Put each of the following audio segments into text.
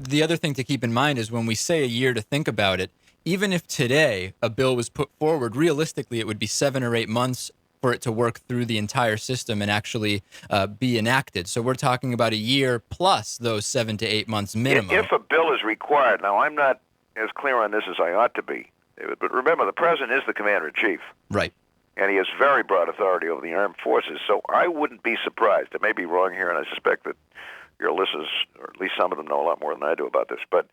the other thing to keep in mind is when we say a year to think about it, even if today a bill was put forward, realistically, it would be 7 or 8 months for it to work through the entire system and actually be enacted. So we're talking about a year plus those 7 to 8 months minimum. If a bill is required, now I'm not as clear on this as I ought to be, David, but remember the president is the commander-in-chief. Right. And he has very broad authority over the armed forces, so I wouldn't be surprised. I may be wrong here, and I suspect that your listeners, or at least some of them, know a lot more than I do about this, but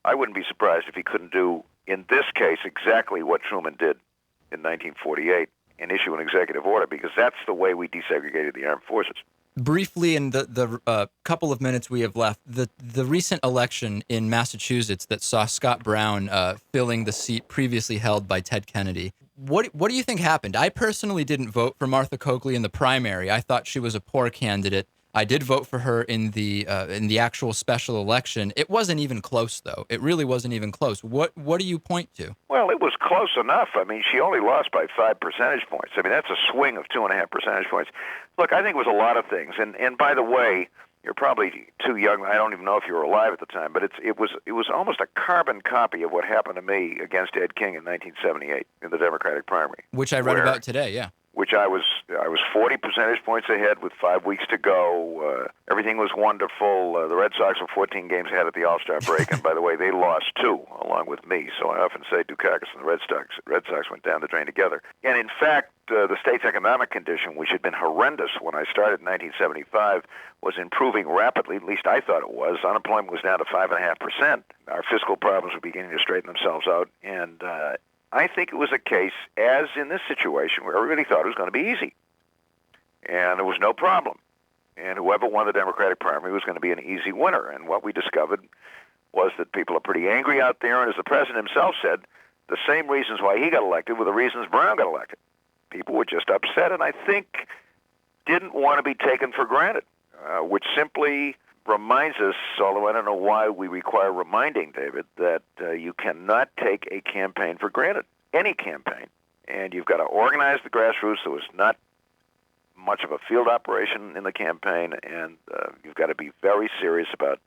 I wouldn't be surprised if he couldn't do, in this case, exactly what Truman did in 1948 and issue an executive order, because that's the way we desegregated the armed forces. Briefly, in the couple of minutes we have left, the recent election in Massachusetts that saw Scott Brown filling the seat previously held by Ted Kennedy, what do you think happened? I personally didn't vote for Martha Coakley in the primary. I thought she was a poor candidate. I did vote for her in the actual special election. It wasn't even close, though. It really wasn't even close. What do you point to? Well, it was close enough. I mean, she only lost by 5 percentage points. I mean, that's a swing of 2.5 percentage points. Look, I think it was a lot of things. And by the way, you're probably too young. I don't even know if you were alive at the time, but it was almost a carbon copy of what happened to me against Ed King in 1978 in the Democratic primary, which I read about today. Yeah. Which I was 40 percentage points ahead with 5 weeks to go. Everything was wonderful. The Red Sox were 14 games ahead at the All-Star break, and by the way, they lost 2 along with me. So I often say Dukakis and the Red Sox went down the drain together. And in fact, the state's economic condition, which had been horrendous when I started in 1975, was improving rapidly. At least I thought it was. Unemployment was down to 5.5%. Our fiscal problems were beginning to straighten themselves out, and I think it was a case, as in this situation, where everybody thought it was going to be easy. And there was no problem. And whoever won the Democratic primary was going to be an easy winner. And what we discovered was that people are pretty angry out there. And as the president himself said, the same reasons why he got elected were the reasons Brown got elected. People were just upset and I think didn't want to be taken for granted, which simply reminds us, although I don't know why we require reminding, David, that you cannot take a campaign for granted, any campaign. And you've got to organize the grassroots. There was not much of a field operation in the campaign, and you've got to be very serious about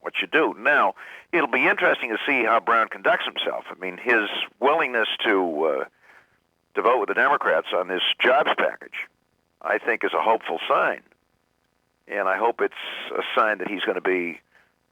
what you do. Now, it'll be interesting to see how Brown conducts himself. I mean, his willingness to vote with the Democrats on this jobs package, I think, is a hopeful sign. And I hope it's a sign that he's going to be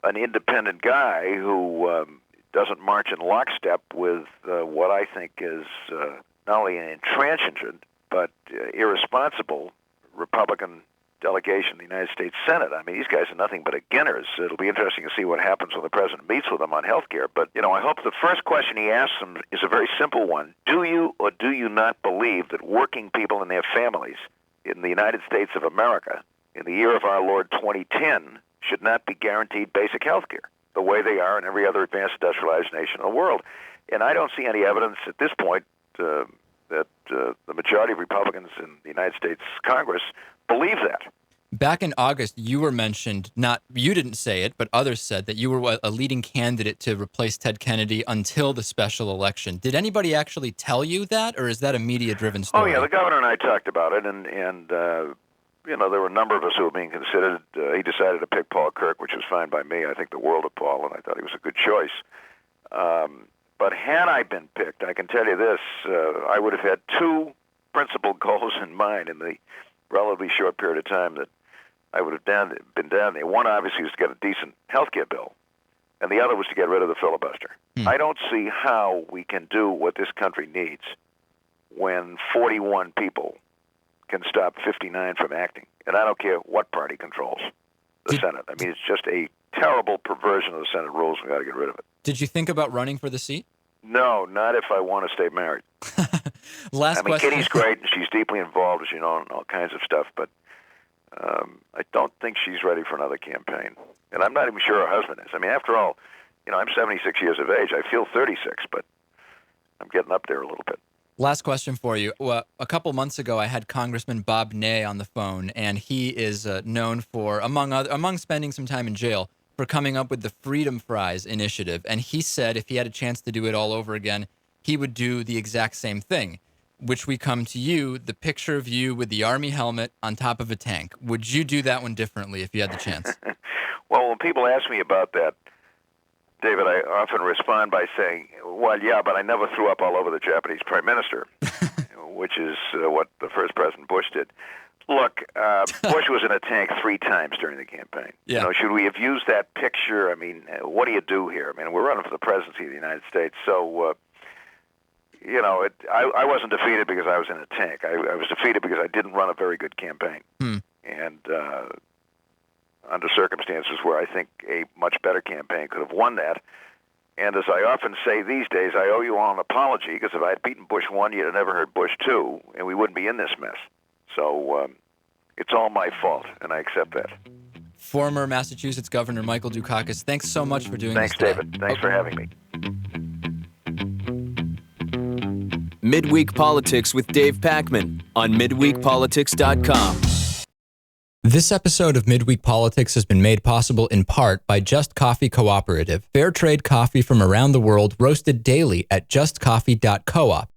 an independent guy who doesn't march in lockstep with what I think is not only an intransigent but irresponsible Republican delegation in the United States Senate. I mean, these guys are nothing but beginners. It'll be interesting to see what happens when the president meets with them on health care. But, I hope the first question he asks them is a very simple one. Do you or do you not believe that working people and their families in the United States of America in the year of our Lord 2010 should not be guaranteed basic health care the way they are in every other advanced industrialized nation in the world? And I don't see any evidence at this point that the majority of Republicans in the United States Congress believe that. Back in August, you were mentioned, you didn't say it, but others said that you were a leading candidate to replace Ted Kennedy until the special election. Did anybody actually tell you that, or is that a media-driven story? Oh, yeah, the governor and I talked about it, and there were a number of us who were being considered. He decided to pick Paul Kirk, which was fine by me. I think the world of Paul, and I thought he was a good choice. But had I been picked, I can tell you this, I would have had 2 principal goals in mind in the relatively short period of time that I would have been down there. One, obviously, was to get a decent health care bill, and the other was to get rid of the filibuster. I don't see how we can do what this country needs when 41 people can stop 59 from acting. And I don't care what party controls the Senate. I mean, it's just a terrible perversion of the Senate rules. We've got to get rid of it. Did you think about running for the seat? No, not if I want to stay married. Question. Kitty's great, and she's deeply involved, as you know, in all kinds of stuff, but I don't think she's ready for another campaign. And I'm not even sure her husband is. I mean, after all, I'm 76 years of age. I feel 36, but I'm getting up there a little bit. Last question for you. Well, a couple months ago, I had Congressman Bob Ney on the phone, and he is known for, among spending some time in jail, for coming up with the Freedom Fries initiative. And he said if he had a chance to do it all over again, he would do the exact same thing, which we come to you, the picture of you with the Army helmet on top of a tank. Would you do that one differently if you had the chance? Well, when people ask me about that, David, I often respond by saying, well, yeah, but I never threw up all over the Japanese prime minister, which is what the first President Bush did. Look, Bush was in a tank 3 times during the campaign. Yeah. You know, should we have used that picture? I mean, what do you do here? I mean, we're running for the presidency of the United States, so, you know, I wasn't defeated because I was in a tank. I was defeated because I didn't run a very good campaign. And under circumstances where I think a much better campaign could have won that. And as I often say these days, I owe you all an apology, because if I had beaten Bush 1, you'd have never heard Bush 2, and we wouldn't be in this mess. So it's all my fault, and I accept that. Former Massachusetts Governor Michael Dukakis, thanks so much for doing this today. Thanks, David. Thanks for having me. Midweek Politics with Dave Pakman on midweekpolitics.com. This episode of Midweek Politics has been made possible in part by Just Coffee Cooperative, fair trade coffee from around the world roasted daily at justcoffee.coop.